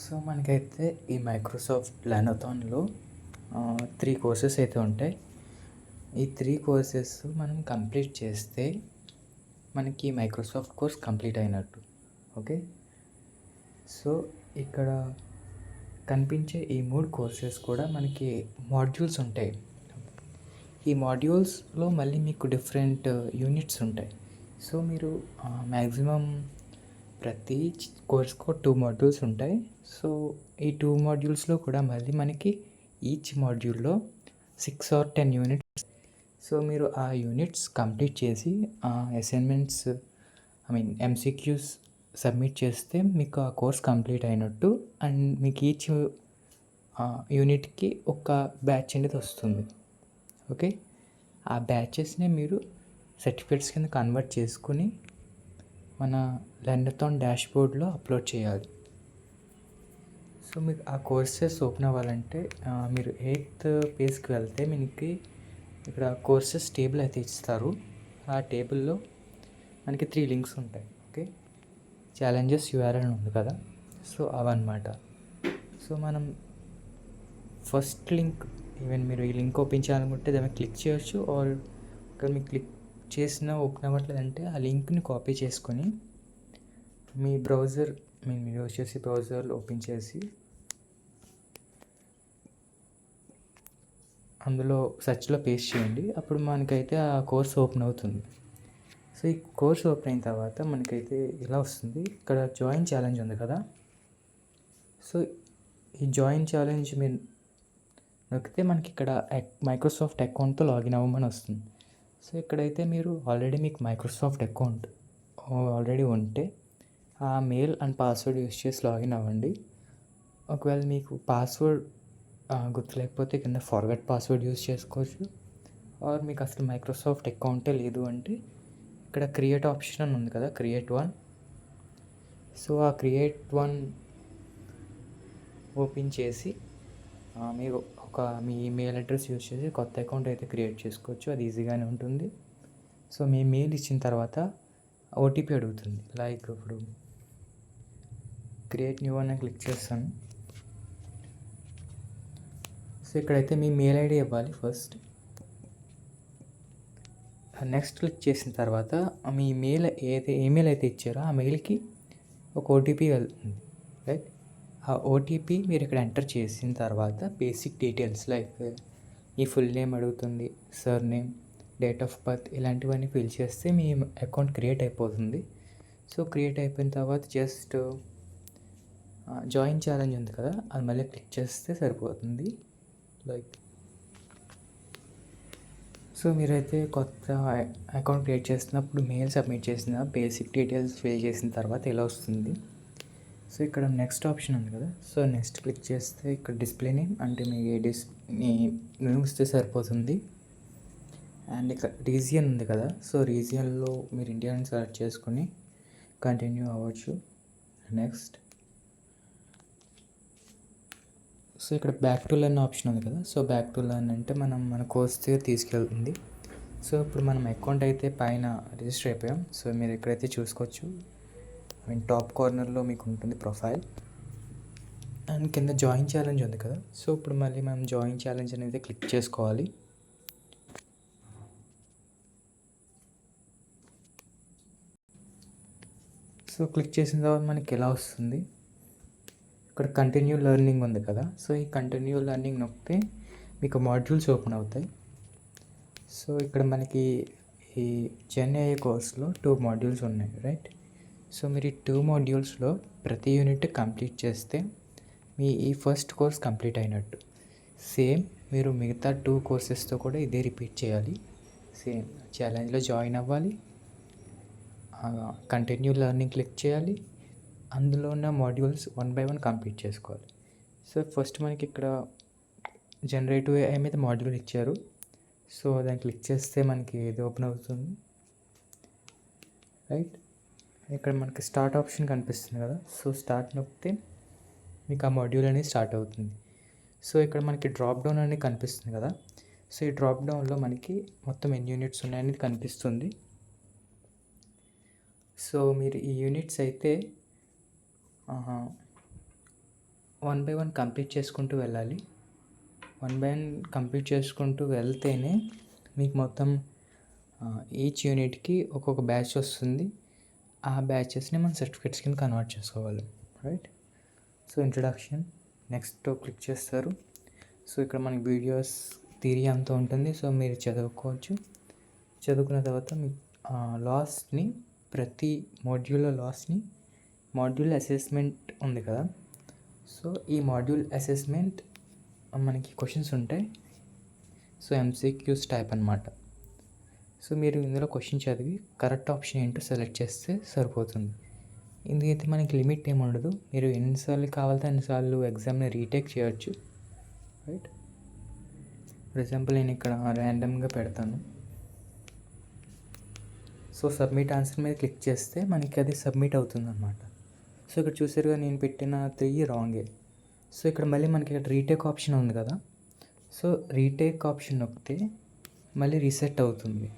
So మనకైతే ఈ Microsoft లెర్నాథాన్‌లో 3 courses అయితే ఉంటాయి. ఈ 3 కోర్సెస్ మనం కంప్లీట్ చేస్తే మనకి మైక్రోసాఫ్ట్ కోర్స్ కంప్లీట్ అయినట్టు. ఓకే. సో ఇక్కడ కనిపించే ఈ 3 కోర్సెస్ కూడా మనకి మాడ్యూల్స్ ఉంటాయి. ఈ మాడ్యూల్స్‌లో మళ్ళీ మీకు డిఫరెంట్ యూనిట్స్ ఉంటాయి. సో మీరు మ్యాక్సిమం ప్రతి కోర్స్‌కో 2 మాడ్యూల్స్ ఉంటాయి. సో ఈ 2 మాడ్యూల్స్‌లో కూడా మళ్ళీ మనకి ఈచ్ మాడ్యూల్‌లో 6 ఆర్ 10 యూనిట్స్. సో మీరు ఆ యూనిట్స్ కంప్లీట్ చేసి అసైన్మెంట్స్ ఎంసీక్యూస్ సబ్మిట్ చేస్తే మీకు ఆ కోర్స్ కంప్లీట్ అయినట్టు. అండ్ మీకు ఈచ్ యూనిట్కి ఒక బ్యాచ్ అనేది వస్తుంది. ఓకే. ఆ బ్యాచెస్ని మీరు సర్టిఫికేట్స్ కింద కన్వర్ట్ చేసుకుని మన లెర్నాథాన్ డాష్బోర్డ్లో అప్లోడ్ చేయాలి. సో మీకు ఆ కోర్సెస్ ఓపెన్ అవ్వాలంటే మీరు 8th పేజ్కి వెళ్తే మనకి ఇక్కడ కోర్సెస్ టేబుల్ అయితే ఇస్తారు. ఆ టేబుల్లో మనకి 3 లింక్స్ ఉంటాయి. ఓకే. ఛాలెంజెస్ యూఆర్ఎల్ ఉంది కదా, సో అవన్నమాట. సో మనం ఫస్ట్ లింక్, ఈవెన్ మీరు ఈ లింక్ ఓపెన్ చేయాలనుకుంటే దాన్ని క్లిక్ చేయొచ్చు. ఆర్ ఇక్కడ మీకు క్లిక్ చేసినా ఓపెన్ అవ్వట్లేదంటే ఆ లింక్ని కాపీ చేసుకొని మీ బ్రౌజర్ మీరు వచ్చేసి బ్రౌజర్లో ఓపెన్ చేసి అందులో సెర్చ్లో పేస్ట్ చేయండి. అప్పుడు మనకైతే ఆ కోర్స్ ఓపెన్ అవుతుంది. సో ఈ కోర్స్ ఓపెన్ అయిన తర్వాత మనకైతే ఇలా వస్తుంది. ఇక్కడ జాయిన్ ఛాలెంజ్ ఉంది కదా, సో ఈ జాయిన్ ఛాలెంజ్ మీరు నొక్కితే మనకి ఇక్కడ మైక్రోసాఫ్ట్ అకౌంట్తో లాగిన్ అవ్వమని వస్తుంది. సో ఇక్కడైతే మీరు ఆల్రెడీ మీకు మైక్రోసాఫ్ట్ అకౌంట్ ఆల్రెడీ ఉంటే ఆ మెయిల్ అండ్ పాస్వర్డ్ యూస్ చేసి లాగిన్ అవ్వండి. ఒకవేళ మీకు పాస్వర్డ్ గుర్తులేకపోతే కింద ఫర్గెట్ పాస్వర్డ్ యూస్ చేసుకోవచ్చు. ఆర్ మీకు అసలు మైక్రోసాఫ్ట్ అకౌంటే లేదు అంటే ఇక్కడ క్రియేట్ ఆప్షన్ అని ఉంది కదా, క్రియేట్ వన్. సో ఆ క్రియేట్ వన్ ఓపెన్ చేసి మీరు మీ ఈమెయిల్ అడ్రస్ యూస్ చేసి కొత్త అకౌంట్ అయితే క్రియేట్ చేసుకోవచ్చు. అది ఈజీగానే ఉంటుంది. సో మీ మెయిల్ ఇచ్చిన తర్వాత ఓటీపీ అడుగుతుంది. లైక్ ఇప్పుడు క్రియేట్ న్యూ అని క్లిక్ చేస్తాను. సో ఇక్కడైతే మీ మెయిల్ ఐడి ఇవ్వాలి ఫస్ట్. నెక్స్ట్ క్లిక్ చేసిన తర్వాత మీ ఈమెయిల్ అయితే ఇచ్చారో ఆ మెయిల్కి ఒక ఓటీపీ వెళ్తుంది, రైట్. ఆ ఓటీపీ మీరు ఇక్కడ ఎంటర్ చేసిన తర్వాత బేసిక్ డీటెయిల్స్ లైక్ మీ ఫుల్ నేమ్ అడుగుతుంది, sir name, date of birth, ఇలాంటివన్నీ ఫిల్ చేస్తే మీ అకౌంట్ క్రియేట్ అయిపోతుంది. సో క్రియేట్ అయిపోయిన తర్వాత జస్ట్ జాయిన్ ఛాలెంజ్ ఉంది కదా, అది మళ్ళీ క్లిక్ చేస్తే సరిపోతుంది. లైక్ సో మీరైతే కొత్త అకౌంట్ క్రియేట్ చేస్తున్నప్పుడు మెయిల్ సబ్మిట్ చేసిన బేసిక్ డీటెయిల్స్ ఫిల్ చేసిన తర్వాత ఇలా వస్తుంది. సో ఇక్కడ నెక్స్ట్ ఆప్షన్ ఉంది కదా, సో నెక్స్ట్ క్లిక్ చేస్తే ఇక్కడ డిస్ప్లే నేమ్ అంటే మీ నేమ్ ఇస్తే సరిపోతుంది. అండ్ ఇక్కడ రీజియన్ ఉంది కదా, సో రీజియన్లో మీరు ఇండియాని సెలెక్ట్ చేసుకొని కంటిన్యూ అవ్వచ్చు. నెక్స్ట్ సో ఇక్కడ బ్యాక్ టు లెర్న్ ఆప్షన్ ఉంది కదా, సో బ్యాక్ టు లెర్న్ అంటే మన కోర్స్ తీసుకెళ్తుంది. సో ఇప్పుడు మనం అకౌంట్ అయితే పైన రిజిస్టర్ అయిపోయాం. సో మీరు ఎక్కడైతే చూసుకోవచ్చు, టాప్ కార్నర్లో మీకు ఉంటుంది ప్రొఫైల్ అండ్ కింద జాయిన్ ఛాలెంజ్ ఉంది కదా. సో ఇప్పుడు మళ్ళీ మనం జాయిన్ ఛాలెంజ్ అనేది క్లిక్ చేసుకోవాలి. సో క్లిక్ చేసిన తర్వాత మనకి ఎలా వస్తుంది, ఇక్కడ కంటిన్యూ లెర్నింగ్ ఉంది కదా, సో ఈ కంటిన్యూ లెర్నింగ్ నొక్కితే మీకు మాడ్యూల్స్ ఓపెన్ అవుతాయి. సో ఇక్కడ మనకి ఈ జెన్ఏఐ కోర్స్లో 2 మాడ్యూల్స్ ఉన్నాయి, రైట్. సో మీరు ఈ 2 మాడ్యూల్స్లో ప్రతి యూనిట్ కంప్లీట్ చేస్తే మీ ఈ ఫస్ట్ కోర్స్ కంప్లీట్ అయినట్టు. సేమ్ మీరు మిగతా 2 కోర్సెస్తో కూడా ఇదే రిపీట్ చేయాలి. సేమ్ ఛాలెంజ్లో జాయిన్ అవ్వాలి, కంటిన్యూ లెర్నింగ్ క్లిక్ చేయాలి, అందులో ఉన్న మాడ్యూల్స్ 1 by 1 కంప్లీట్ చేసుకోవాలి. సో ఫస్ట్ మనకి ఇక్కడ జనరేటివ్ ఏఐ మీద మాడ్యూల్ ఇచ్చారు. సో దాన్ని క్లిక్ చేస్తే మనకి ఇది ఓపెన్ అవుతుంది, రైట్. ఇక్కడ మనకి స్టార్ట్ ఆప్షన్ కనిపిస్తుంది కదా, సో స్టార్ట్ నొక్కితే మీకు ఆ మాడ్యూల్ అనేది స్టార్ట్ అవుతుంది. సో ఇక్కడ మనకి డ్రాప్ డౌన్ అనేది కనిపిస్తుంది కదా, సో ఈ డ్రాప్ డౌన్లో మనకి మొత్తం ఎన్ని యూనిట్స్ ఉన్నాయనేది కనిపిస్తుంది. సో మీరు ఈ యూనిట్స్ అయితే వన్ బై వన్ కంప్లీట్ చేసుకుంటూ వెళ్ళాలి. వన్ బై వన్ కంప్లీట్ చేసుకుంటూ వెళ్తేనే మీకు మొత్తం ఈచ్ యూనిట్కి ఒక్కొక్క బ్యాచ్ వస్తుంది. ఆ బ్యాచెస్ని మనం సర్టిఫికేట్స్ కింద కన్వర్ట్ చేసుకోవాలి, right? So introduction next click చేస్తారు. సో ఇక్కడ మనకి వీడియోస్ థియరీ అంతా ఉంటుంది. సో మీరు చదువుకోవచ్చు. చదువుకున్న తర్వాత మీ లాస్ట్ని ప్రతి మాడ్యూల్లో లాస్ట్ని మాడ్యూల్ అసెస్మెంట్ ఉంది కదా. సో ఈ మాడ్యూల్ అసెస్మెంట్ మనకి క్వశ్చన్స్ ఉంటాయి. సో ఎంసీక్యూస్ టైప్ అనమాట. సో మీరు ఇందులో క్వశ్చన్ చదివి కరెక్ట్ ఆప్షన్ ఏంటో సెలెక్ట్ చేస్తే సరిపోతుంది. ఇందుకైతే మనకి లిమిట్ ఏమి ఉండదు. మీరు ఎన్నిసార్లు కావాలంటే అన్నిసార్లు ఎగ్జామ్ని రీటేక్ చేయొచ్చు, రైట్? ఫర్ ఎగ్జాంపుల్ నేను ఇక్కడ ర్యాండమ్గా పెడతాను. సో సబ్మిట్ ఆన్సర్ మీద క్లిక్ చేస్తే మనకి అది సబ్మిట్ అవుతుంది అనమాట. సో ఇక్కడ చూసారుగా నేను పెట్టిన 3 రాంగే. సో ఇక్కడ మళ్ళీ మనకి ఇక్కడ రీటేక్ ఆప్షన్ ఉంది కదా. సో రీటేక్ ఆప్షన్ నొక్కితే మళ్ళీ రీసెట్ అవుతుంది.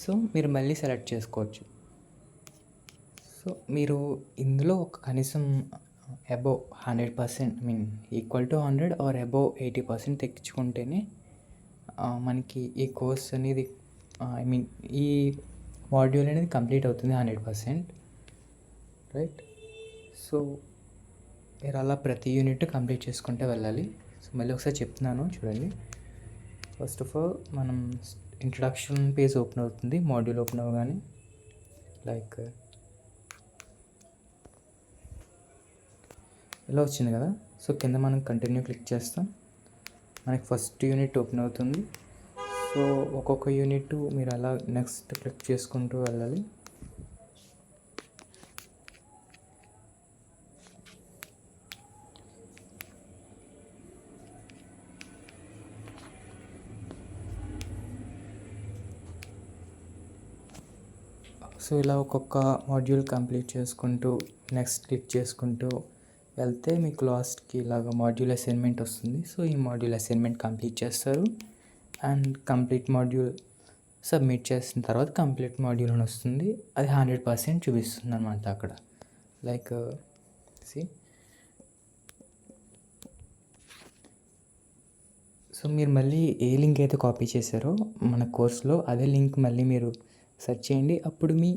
సో మీరు మళ్ళీ సెలెక్ట్ చేసుకోవచ్చు. సో మీరు ఇందులో ఒక కనీసం above 100%, equal to 100 or above 80% తెచ్చుకుంటేనే మనకి ఈ కోర్స్ అనేది ఈ మాడ్యూల్ అనేది కంప్లీట్ అవుతుంది 100%, రైట్? సో మీరు అలా ప్రతి యూనిట్ కంప్లీట్ చేసుకుంటే వెళ్ళాలి. సో మళ్ళీ ఒకసారి చెప్తున్నాను చూడండి. ఫస్ట్ ఆఫ్ ఆల్ మనం ఇంట్రడక్షన్ పేజ్ ఓపెన్ అవుతుంది. మాడ్యూల్ ఓపెన్ అవ్వగానే లైక్ ఇలా వచ్చింది కదా. సో కింద మనం కంటిన్యూ క్లిక్ చేస్తాం. మనకి ఫస్ట్ యూనిట్ ఓపెన్ అవుతుంది. సో ఒక్కొక్క యూనిట్ మీరు అలా నెక్స్ట్ క్లిక్ చేసుకుంటూ వెళ్ళాలి. సో ఇలా ఒక్కొక్క మాడ్యూల్ కంప్లీట్ చేసుకుంటూ నెక్స్ట్ క్లిక్ చేసుకుంటూ వెళ్తే మీకు లాస్ట్కి ఇలాగ మాడ్యూల్ అసైన్మెంట్ వస్తుంది. సో ఈ మాడ్యూల్ అసైన్మెంట్ కంప్లీట్ చేస్తారు. అండ్ కంప్లీట్ మాడ్యూల్ సబ్మిట్ చేసిన తర్వాత కంప్లీట్ మాడ్యూల్ అని వస్తుంది. అది 100% చూపిస్తుంది అనమాట అక్కడ. లైక్ సో మీరు మళ్ళీ ఏ లింక్ అయితే కాపీ చేశారో మన కోర్సులో అదే లింక్ మళ్ళీ మీరు సెర్చ్ చేయండి. అప్పుడు మీ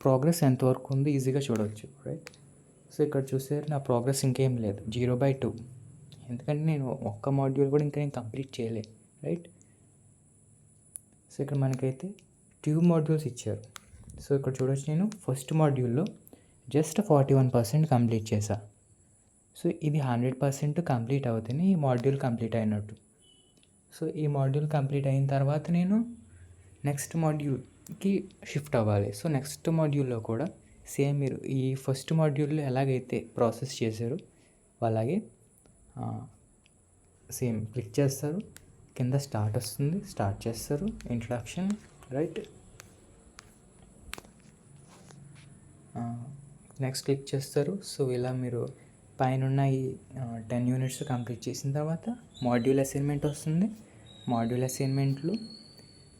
ప్రోగ్రెస్ ఎంతవరకు ఉందో ఈజీగా చూడవచ్చు, రైట్? సో ఇక్కడ చూసారు నా ప్రోగ్రెస్ ఇంకేం లేదు, 0/2. ఎందుకంటే నేను ఒక్క మాడ్యూల్ కూడా ఇంకా నేను కంప్లీట్ చేయలేదు, రైట్? సో ఇక్కడ మనకైతే 2 మాడ్యూల్స్ ఇచ్చారు. సో ఇక్కడ చూడవచ్చు నేను ఫస్ట్ మాడ్యూల్లో జస్ట్ 41% కంప్లీట్ చేశా. సో ఇది 100% కంప్లీట్ అవుతేనే ఈ మాడ్యూల్ కంప్లీట్ అయినట్టు. సో ఈ మాడ్యూల్ కంప్లీట్ అయిన తర్వాత నేను నెక్స్ట్ మాడ్యూల్కి షిఫ్ట్ అవ్వాలి. సో నెక్స్ట్ మాడ్యూల్లో కూడా సేమ్ మీరు ఈ ఫస్ట్ మాడ్యూల్లో ఎలాగైతే ప్రాసెస్ చేశారో అలాగే సేమ్ క్లిక్ చేస్తారు. కింద స్టార్ట్ వస్తుంది, స్టార్ట్ చేస్తారు, ఇంట్రడక్షన్, రైట్? నెక్స్ట్ క్లిక్ చేస్తారు. సో ఇలా మీరు పైన ఈ 10 యూనిట్స్ కంప్లీట్ చేసిన తర్వాత మాడ్యూల్ అసైన్మెంట్ వస్తుంది. మాడ్యూల్ అసైన్మెంట్లో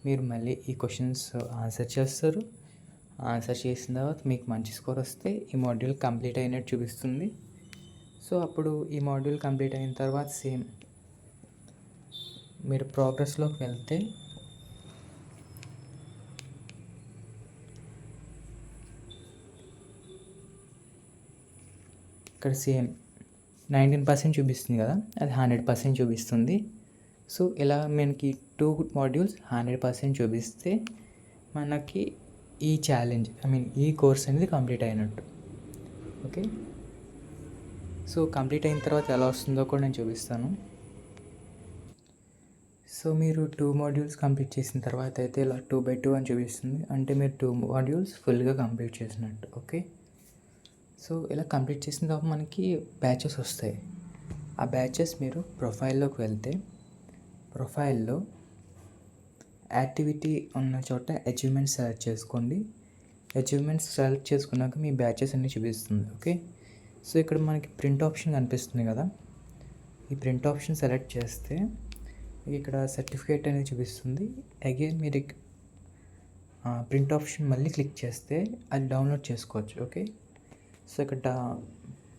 మీరు మళ్ళీ ఈ క్వశ్చన్స్ ఆన్సర్ చేస్తారు. ఆన్సర్ చేసిన తర్వాత మీకు మంచి స్కోర్ వస్తే ఈ మాడ్యూల్ కంప్లీట్ అయినట్టు చూపిస్తుంది. సో అప్పుడు ఈ మాడ్యూల్ కంప్లీట్ అయిన తర్వాత సేమ్ మీరు ప్రోగ్రెస్లోకి వెళ్తే ఇక్కడ సేమ్ 19% చూపిస్తుంది కదా, అది 100% చూపిస్తుంది. సో ఇలా మనకి 2 మాడ్యూల్స్ 100% చూపిస్తే మనకి ఈ ఛాలెంజ్ ఈ కోర్స్ అనేది కంప్లీట్ అయినట్టు, ఓకే? సో కంప్లీట్ అయిన తర్వాత ఎలా వస్తుందో కూడా నేను చూపిస్తాను. సో మీరు 2 మాడ్యూల్స్ కంప్లీట్ చేసిన తర్వాత అయితే ఇలా 2/2 అని చూపిస్తుంది. అంటే మీరు 2 మాడ్యూల్స్ ఫుల్గా కంప్లీట్ చేసినట్టు, ఓకే? సో ఇలా కంప్లీట్ చేసిన తర్వాత మనకి బ్యాచెస్ వస్తాయి. ఆ బ్యాచెస్ మీరు ప్రొఫైల్లోకి వెళ్తే ప్రొఫైల్లో యాక్టివిటీ ఉన్న చోట అచీవ్మెంట్స్ సెలెక్ట్ చేసుకోండి. అచీవ్మెంట్స్ సెలెక్ట్ చేసుకున్నాక మీ బ్యాచెస్ అన్నీ చూపిస్తుంది, ఓకే? సో ఇక్కడ మనకి ప్రింట్ ఆప్షన్ కనిపిస్తుంది కదా, ఈ ప్రింట్ ఆప్షన్ సెలెక్ట్ చేస్తే ఇక్కడ సర్టిఫికేట్ అనేది చూపిస్తుంది. అగైన్ మీరు ప్రింట్ ఆప్షన్ మళ్ళీ క్లిక్ చేస్తే అది డౌన్లోడ్ చేసుకోవచ్చు, ఓకే? సో ఇక్కడ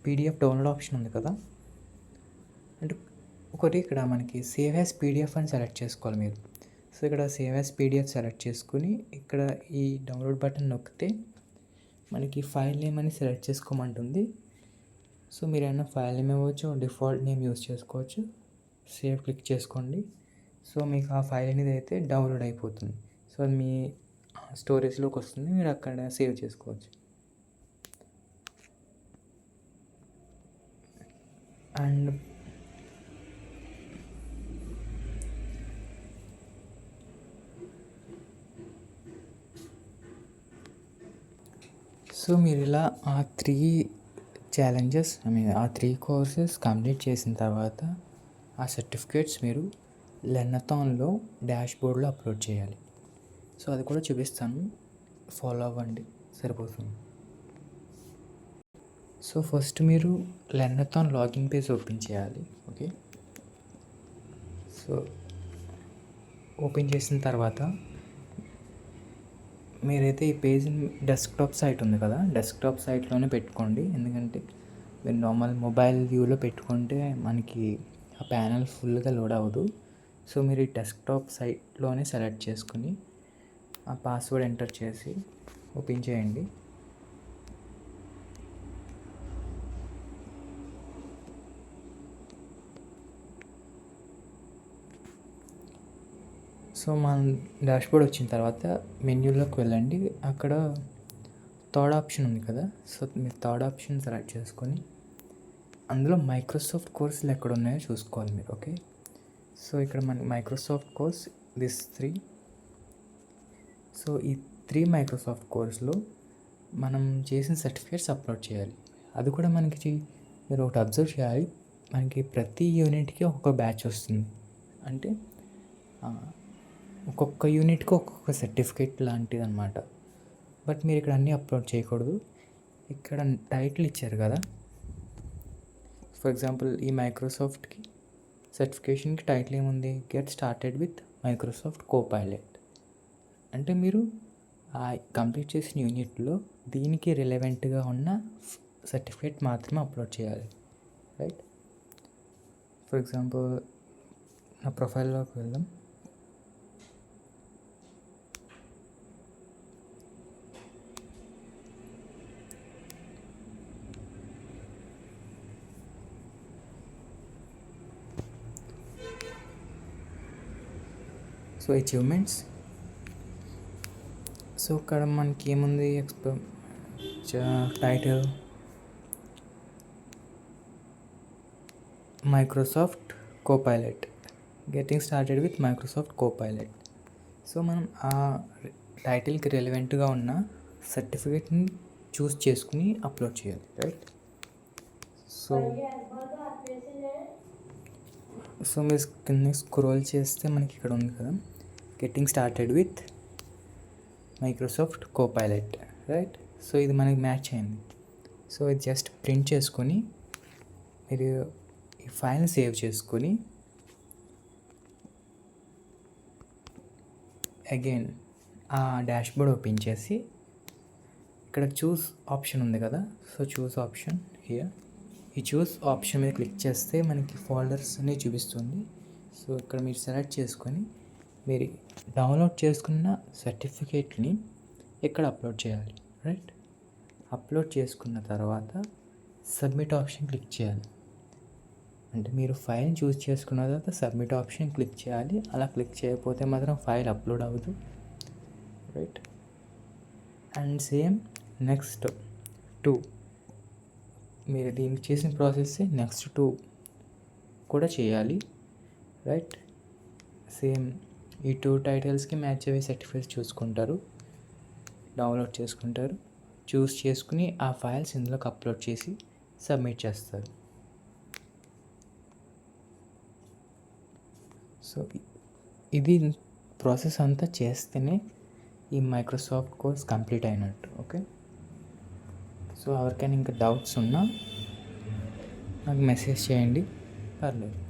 పీడిఎఫ్ డౌన్లోడ్ ఆప్షన్ ఉంది కదా, అంటే ఒకటి ఇక్కడ మనకి సేవ్ యాజ్ పీడిఎఫ్ అని సెలెక్ట్ చేసుకోవాలి మీరు. సో ఇక్కడ సేవ్ యాజ్ పీడిఎఫ్ సెలెక్ట్ చేసుకుని ఇక్కడ ఈ డౌన్లోడ్ బటన్ నొక్కితే మనకి ఫైల్ నేమ్ అని సెలెక్ట్ చేసుకోమంటుంది. సో మీరు ఏమైనా ఫైల్ నేమ్ ఇవ్వచ్చు, డిఫాల్ట్ నేమ్ యూస్ చేసుకోవచ్చు. సేవ్ క్లిక్ చేసుకోండి. సో మీకు ఆ ఫైల్ అనేది అయితే డౌన్లోడ్ అయిపోతుంది. సో అది మీ స్టోరేజ్లోకి వస్తుంది, మీరు అక్కడ సేవ్ చేసుకోవచ్చు. అండ్ సో మీరు ఇలా ఆ 3 ఛాలెంజెస్ ఆ 3 కోర్సెస్ కంప్లీట్ చేసిన తర్వాత ఆ సర్టిఫికేట్స్ మీరు లెర్నథాన్లో డాష్బోర్డ్లో అప్లోడ్ చేయాలి. సో అది కూడా చూపిస్తాను, ఫాలో అవ్వండి, సరిపోతుంది. సో ఫస్ట్ మీరు లెర్నథాన్ లాగిన్ పేజ్ ఓపెన్ చేయాలి. ఓకే, సో ఓపెన్ చేసిన తర్వాత మీరైతే ఈ పేజ్ డెస్క్టాప్ సైట్ ఉంది కదా, డెస్క్టాప్ సైట్లోనే పెట్టుకోండి. ఎందుకంటే మీరు నార్మల్ మొబైల్ వ్యూలో పెట్టుకుంటే మనకి ఆ ప్యానల్ ఫుల్గా లోడ్ అవ్వదు. సో మీరు ఈ డెస్క్టాప్ సైట్లోనే సెలెక్ట్ చేసుకుని ఆ పాస్వర్డ్ ఎంటర్ చేసి ఓపెన్ చేయండి. సో మన డాష్బోర్డ్ వచ్చిన తర్వాత మెన్యూలోకి వెళ్ళండి. అక్కడ థర్డ్ ఆప్షన్ ఉంది కదా, సో మీరు థర్డ్ ఆప్షన్ సెలెక్ట్ చేసుకొని అందులో మైక్రోసాఫ్ట్ కోర్సులు ఎక్కడ ఉన్నాయో చూసుకోవాలి మీరు. ఓకే, సో ఇక్కడ మన మైక్రోసాఫ్ట్ కోర్స్ దిస్ 3. సో ఈ 3 మైక్రోసాఫ్ట్ కోర్సులో మనం చేసిన సర్టిఫికేట్స్ అప్లోడ్ చేయాలి. అది కూడా మనకి మీరు ఒకటి అబ్జర్వ్ చేయాలి, మనకి ప్రతి యూనిట్కి ఒక్కొక్క బ్యాచ్ వస్తుంది. అంటే ఒక్కొక్క యూనిట్కి ఒక్కొక్క సర్టిఫికేట్ లాంటిది అనమాట. బట్ మీరు ఇక్కడ అన్నీ అప్లోడ్ చేయకూడదు. ఇక్కడ టైటిల్ ఇచ్చారు కదా, ఫర్ ఎగ్జాంపుల్ ఈ మైక్రోసాఫ్ట్కి సర్టిఫికేషన్కి టైటిల్ ఏముంది, get started with Microsoft Copilot. అంటే మీరు కంప్లీట్ చేసిన యూనిట్లో దీనికి రిలవెంట్గా ఉన్న సర్టిఫికేట్ మాత్రమే అప్లోడ్ చేయాలి, రైట్? ఫర్ ఎగ్జాంపుల్ నా ప్రొఫైల్లోకి వెళ్దాం. సో అచీవ్మెంట్స్, సో ఇక్కడ మనకి ఏముంది, title Microsoft Copilot, getting started with Microsoft Copilot. So మనం ఆ టైటిల్కి రిలవెంట్గా ఉన్న సర్టిఫికేట్ని చూస్ చేసుకుని అప్లోడ్ చేయాలి, రైట్? సో మీరు కింద స్క్రోల్ చేస్తే మనకి ఇక్కడ ఉంది కదా, getting started with Microsoft Copilot, right? So ఇది మనకి మ్యాచ్ అయింది. సో ఇది జస్ట్ ప్రింట్ చేసుకొని మీరు ఈ ఫైల్ని సేవ్ చేసుకొని అగైన్ ఆ డాష్బోర్డ్ ఓపెన్ చేసి ఇక్కడ చూస్ ఆప్షన్ ఉంది కదా, సో చూస్ ఆప్షన్ హియర్, ఈ చూస్ ఆప్షన్ మీద క్లిక్ చేస్తే మనకి ఫోల్డర్స్ అనేవి చూపిస్తుంది. సో ఇక్కడ మీరు సెలెక్ట్ చేసుకొని మీరు డౌన్లోడ్ చేసుకున్న సర్టిఫికేట్ని ఇక్కడ అప్లోడ్ చేయాలి, రైట్? అప్లోడ్ చేసుకున్న తర్వాత సబ్మిట్ ఆప్షన్ క్లిక్ చేయాలి. అంటే మీరు ఫైల్ చూస్ చేసుకున్న తర్వాత సబ్మిట్ ఆప్షన్ క్లిక్ చేయాలి. అలా క్లిక్ చేయకపోతే మాత్రం ఫైల్ అప్లోడ్ అవ్వదు, రైట్? అండ్ సేమ్ నెక్స్ట్ 2 మీరు దీనికి చేసిన ప్రాసెస్ నెక్స్ట్ 2 కూడా చేయాలి, రైట్? సేమ్ ఈ 2 టైటిల్స్కి మ్యాచ్ అయ్యే సర్టిఫికేట్స్ చూసుకుంటారు, డౌన్లోడ్ చేసుకుంటారు, చూస్ చేసుకుని ఆ ఫైల్స్ ఇందులోకి అప్లోడ్ చేసి సబ్మిట్ చేస్తారు. సో ఇది ప్రాసెస్ అంతా చేస్తేనే ఈ మైక్రోసాఫ్ట్ కోర్స్ కంప్లీట్ అయినట్టు. ఓకే, సో ఎవరికైనా ఇంకా డౌట్స్ ఉన్నా నాకు మెసేజ్ చేయండి, పర్లేదు.